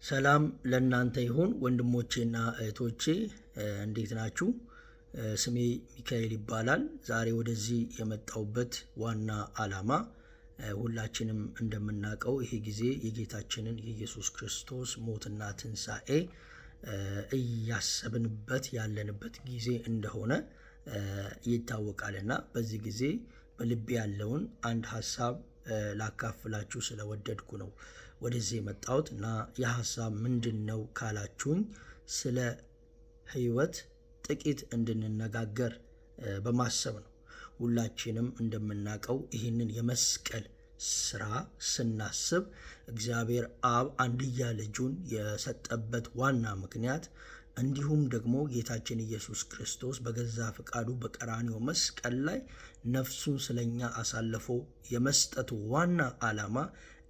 ሰላም ለእናንተ ይሁን ወንድሞቼና እህቶቼ እንዴት ናችሁ? ስሜ ሚካኤል ይባላል። ዛሬ ወደዚህ የመጣሁበት ዋና ዓላማ ሁላችንም እንደምናውቀው ይሄ ጊዜ የጌታችንን የኢየሱስ ክርስቶስ ሞትና ትንሣኤ እያሰብንበት ያለንበት ጊዜ እንደሆነ ይታወቃልና በዚህ ጊዜ በልቤ ያለውን አንድ ሐሳብ ላካፍላችሁ ስለወደድኩ ነው ወደዚህ የመጣሁት እና የሐሳብ ምንድነው ካላችሁኝ ስለ ሕይወት ጥቂት እንድንነጋገር በማሰብ ነው። ሁላችንም እንደምናውቀው ይህንን የመስቀል ስራ ስናስብ እግዚአብሔር አብ አንድያ ልጁን የሰጠበት ዋና ምክንያት እንዲሁም ደግሞ ጌታችን ኢየሱስ ክርስቶስ በገዛ ፈቃዱ በቀራንዮ መስቀል ላይ ነፍሱን ስለኛ አሳልፎ የመስጠቱ ዋና ዓላማ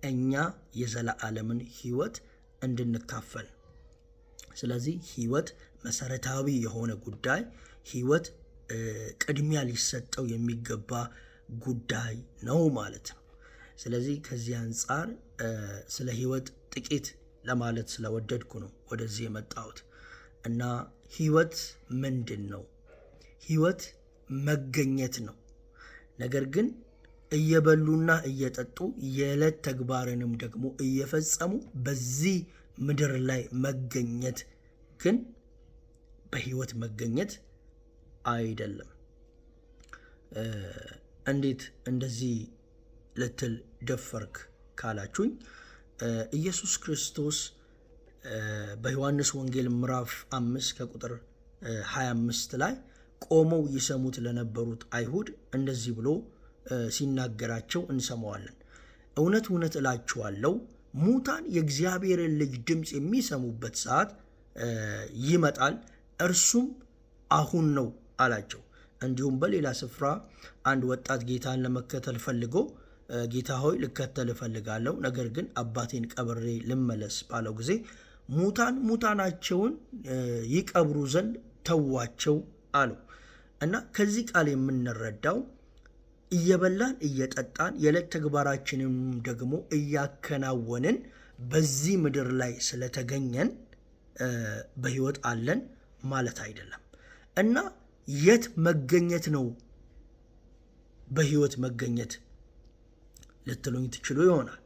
እኛ የዘላለምን ሕይወት እንድንካፈል። ስለዚህ ሕይወት መሰረታዊ የሆነ ጉዳይ፣ ሕይወት ቅድሚያ ሊሰጠው የሚገባ ጉዳይ ነው ማለት ነው። ስለዚህ ከዚህ አንጻር ስለ ሕይወት ጥቂት ለማለት ስለወደድኩ ነው ወደዚህ የመጣሁት እና ሕይወት ምንድን ነው? ሕይወት መገኘት ነው። ነገር ግን እየበሉና እየጠጡ የዕለት ተግባርንም ደግሞ እየፈጸሙ በዚህ ምድር ላይ መገኘት ግን በሕይወት መገኘት አይደለም። እንዴት እንደዚህ ልትል ደፈርክ ካላችሁኝ ኢየሱስ ክርስቶስ በዮሐንስ ወንጌል ምዕራፍ 5 ከቁጥር 25 ላይ ቆመው ይሰሙት ለነበሩት አይሁድ እንደዚህ ብሎ ሲናገራቸው እንሰማዋለን። እውነት እውነት እላችኋለሁ ሙታን የእግዚአብሔርን ልጅ ድምፅ የሚሰሙበት ሰዓት ይመጣል፣ እርሱም አሁን ነው አላቸው። እንዲሁም በሌላ ስፍራ አንድ ወጣት ጌታን ለመከተል ፈልጎ ጌታ ሆይ ልከተል እፈልጋለሁ፣ ነገር ግን አባቴን ቀብሬ ልመለስ ባለው ጊዜ ሙታን ሙታናቸውን ይቀብሩ ዘንድ ተዋቸው አሉ እና ከዚህ ቃል የምንረዳው እየበላን እየጠጣን የዕለት ተግባራችንም ደግሞ እያከናወንን በዚህ ምድር ላይ ስለተገኘን በሕይወት አለን ማለት አይደለም። እና የት መገኘት ነው በሕይወት መገኘት ልትሉኝ ትችሉ ይሆናል።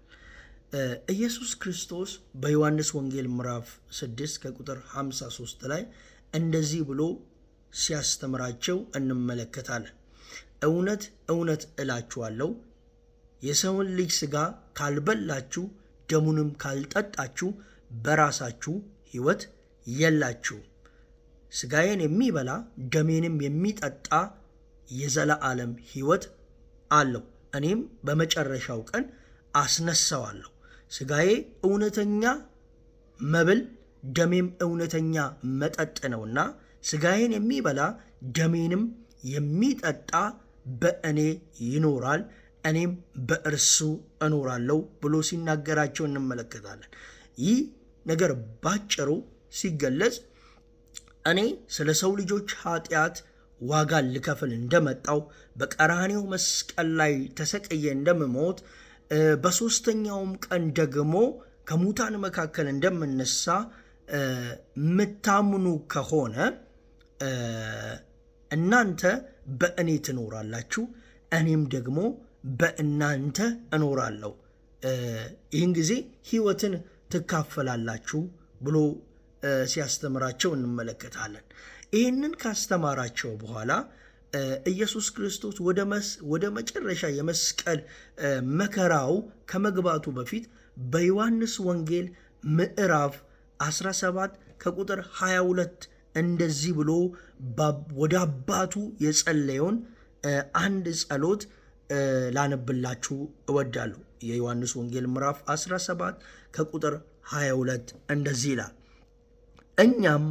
ኢየሱስ ክርስቶስ በዮሐንስ ወንጌል ምዕራፍ 6 ከቁጥር 53 ላይ እንደዚህ ብሎ ሲያስተምራቸው እንመለከታለን። እውነት እውነት እላችኋለሁ የሰውን ልጅ ሥጋ ካልበላችሁ ደሙንም ካልጠጣችሁ በራሳችሁ ሕይወት የላችሁም። ሥጋዬን የሚበላ ደሜንም የሚጠጣ የዘላለም ሕይወት አለው፣ እኔም በመጨረሻው ቀን አስነሳዋለሁ። ሥጋዬ እውነተኛ መብል ደሜም እውነተኛ መጠጥ ነውና ሥጋዬን የሚበላ ደሜንም የሚጠጣ በእኔ ይኖራል፣ እኔም በእርሱ እኖራለሁ ብሎ ሲናገራቸው እንመለከታለን። ይህ ነገር ባጭሩ ሲገለጽ እኔ ስለ ሰው ልጆች ኃጢአት ዋጋን ልከፍል እንደመጣው በቀራንዮ መስቀል ላይ ተሰቅዬ እንደምሞት በሦስተኛውም ቀን ደግሞ ከሙታን መካከል እንደምነሳ ምታምኑ ከሆነ እናንተ በእኔ ትኖራላችሁ፣ እኔም ደግሞ በእናንተ እኖራለሁ። ይህን ጊዜ ሕይወትን ትካፈላላችሁ ብሎ ሲያስተምራቸው እንመለከታለን። ይህንን ካስተማራቸው በኋላ ኢየሱስ ክርስቶስ ወደ መጨረሻ የመስቀል መከራው ከመግባቱ በፊት በዮሐንስ ወንጌል ምዕራፍ 17 ከቁጥር 22 እንደዚህ ብሎ ወደ አባቱ የጸለየውን አንድ ጸሎት ላነብላችሁ እወዳለሁ። የዮሐንስ ወንጌል ምዕራፍ 17 ከቁጥር 22 እንደዚህ ይላል። እኛም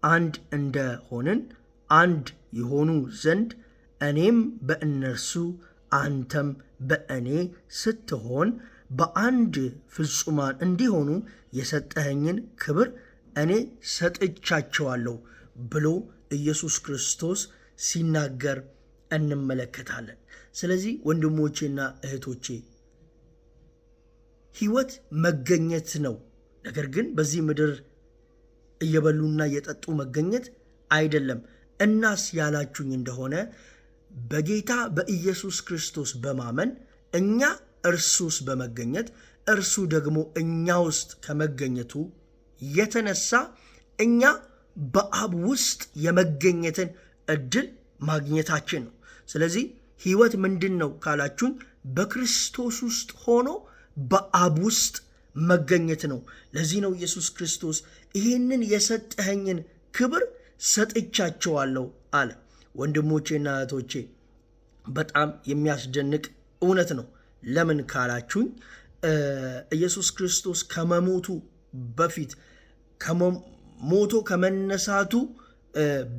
አንድ እንደሆንን አንድ የሆኑ ዘንድ እኔም በእነርሱ አንተም በእኔ ስትሆን በአንድ ፍጹማን እንዲሆኑ የሰጠኸኝን ክብር እኔ ሰጥቻቸዋለሁ ብሎ ኢየሱስ ክርስቶስ ሲናገር እንመለከታለን። ስለዚህ ወንድሞቼና እህቶቼ ሕይወት መገኘት ነው ነገር ግን በዚህ ምድር እየበሉና እየጠጡ መገኘት አይደለም። እናስ ያላችሁኝ እንደሆነ በጌታ በኢየሱስ ክርስቶስ በማመን እኛ እርሱስ በመገኘት እርሱ ደግሞ እኛ ውስጥ ከመገኘቱ የተነሳ እኛ በአብ ውስጥ የመገኘትን ዕድል ማግኘታችን ነው። ስለዚህ ሕይወት ምንድን ነው ካላችሁኝ በክርስቶስ ውስጥ ሆኖ በአብ ውስጥ መገኘት ነው። ለዚህ ነው ኢየሱስ ክርስቶስ ይህንን የሰጠኸኝን ክብር ሰጥቻቸዋለሁ አለ። ወንድሞቼና እህቶቼ በጣም የሚያስደንቅ እውነት ነው። ለምን ካላችሁኝ ኢየሱስ ክርስቶስ ከመሞቱ በፊት ሞቶ ከመነሳቱ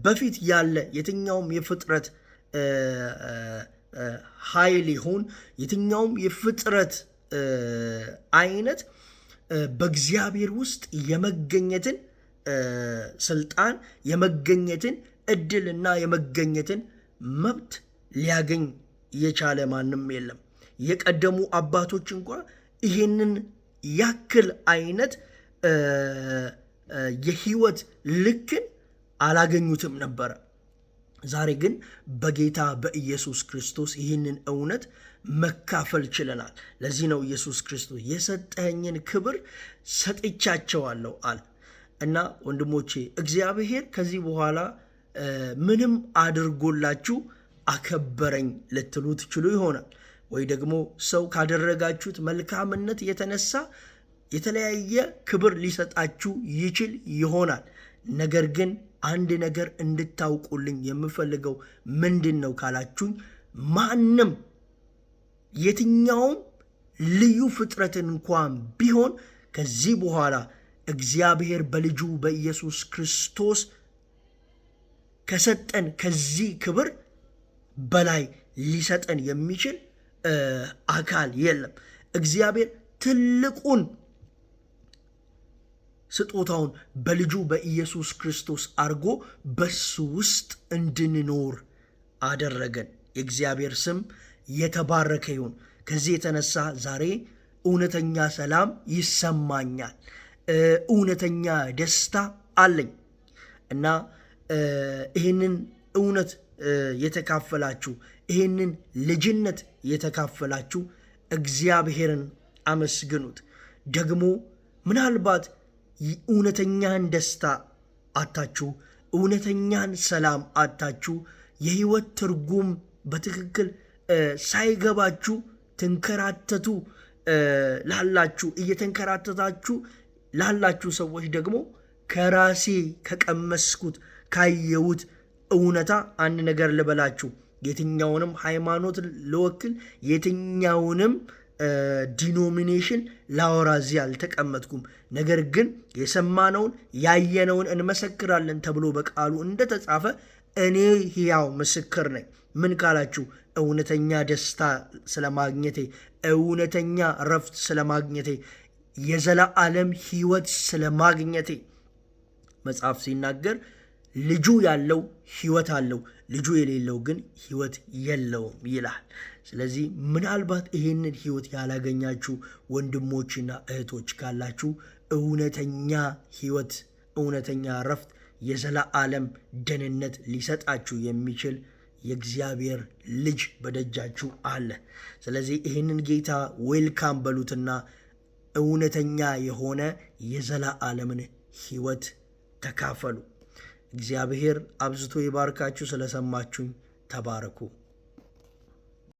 በፊት ያለ የትኛውም የፍጥረት ኃይል ይሁን የትኛውም የፍጥረት አይነት በእግዚአብሔር ውስጥ የመገኘትን ስልጣን የመገኘትን እድልና የመገኘትን መብት ሊያገኝ የቻለ ማንም የለም። የቀደሙ አባቶች እንኳን ይህንን ያክል አይነት የህይወት ልክን አላገኙትም ነበረ። ዛሬ ግን በጌታ በኢየሱስ ክርስቶስ ይህንን እውነት መካፈል ችለናል። ለዚህ ነው ኢየሱስ ክርስቶስ የሰጠኝን ክብር ሰጥቻቸዋለሁ አለ እና ወንድሞቼ እግዚአብሔር ከዚህ በኋላ ምንም አድርጎላችሁ አከበረኝ ልትሉ ትችሉ ይሆናል። ወይ ደግሞ ሰው ካደረጋችሁት መልካምነት የተነሳ የተለያየ ክብር ሊሰጣችሁ ይችል ይሆናል። ነገር ግን አንድ ነገር እንድታውቁልኝ የምፈልገው ምንድን ነው ካላችሁኝ ማንም የትኛውም ልዩ ፍጥረትን እንኳን ቢሆን ከዚህ በኋላ እግዚአብሔር በልጁ በኢየሱስ ክርስቶስ ከሰጠን ከዚህ ክብር በላይ ሊሰጠን የሚችል አካል የለም። እግዚአብሔር ትልቁን ስጦታውን በልጁ በኢየሱስ ክርስቶስ አድርጎ በሱ ውስጥ እንድንኖር አደረገን። የእግዚአብሔር ስም የተባረከ ይሁን። ከዚህ የተነሳ ዛሬ እውነተኛ ሰላም ይሰማኛል፣ እውነተኛ ደስታ አለኝ እና ይህንን እውነት የተካፈላችሁ ይህንን ልጅነት የተካፈላችሁ እግዚአብሔርን አመስግኑት። ደግሞ ምናልባት እውነተኛን ደስታ አታችሁ፣ እውነተኛን ሰላም አታችሁ፣ የህይወት ትርጉም በትክክል ሳይገባችሁ ትንከራተቱ ላላችሁ እየተንከራተታችሁ ላላችሁ ሰዎች ደግሞ ከራሴ ከቀመስኩት ካየሁት እውነታ አንድ ነገር ልበላችሁ። የትኛውንም ሃይማኖት ልወክል የትኛውንም ዲኖሚኔሽን ላወራ እዚህ አልተቀመጥኩም። ነገር ግን የሰማነውን ያየነውን እንመሰክራለን ተብሎ በቃሉ እንደተጻፈ እኔ ሕያው ምስክር ነኝ። ምን ካላችሁ እውነተኛ ደስታ ስለማግኘቴ፣ እውነተኛ ረፍት ስለማግኘቴ፣ የዘላለም ሕይወት ስለማግኘቴ መጽሐፍ ሲናገር ልጁ ያለው ሕይወት አለው፣ ልጁ የሌለው ግን ሕይወት የለውም ይላል። ስለዚህ ምናልባት ይህንን ሕይወት ያላገኛችሁ ወንድሞችና እህቶች ካላችሁ እውነተኛ ሕይወት፣ እውነተኛ ረፍት፣ የዘላለም ደህንነት ሊሰጣችሁ የሚችል የእግዚአብሔር ልጅ በደጃችሁ አለ። ስለዚህ ይህንን ጌታ ዌልካም በሉትና እውነተኛ የሆነ የዘላለምን ሕይወት ተካፈሉ። እግዚአብሔር አብዝቶ ይባርካችሁ። ስለሰማችሁኝ ተባረኩ።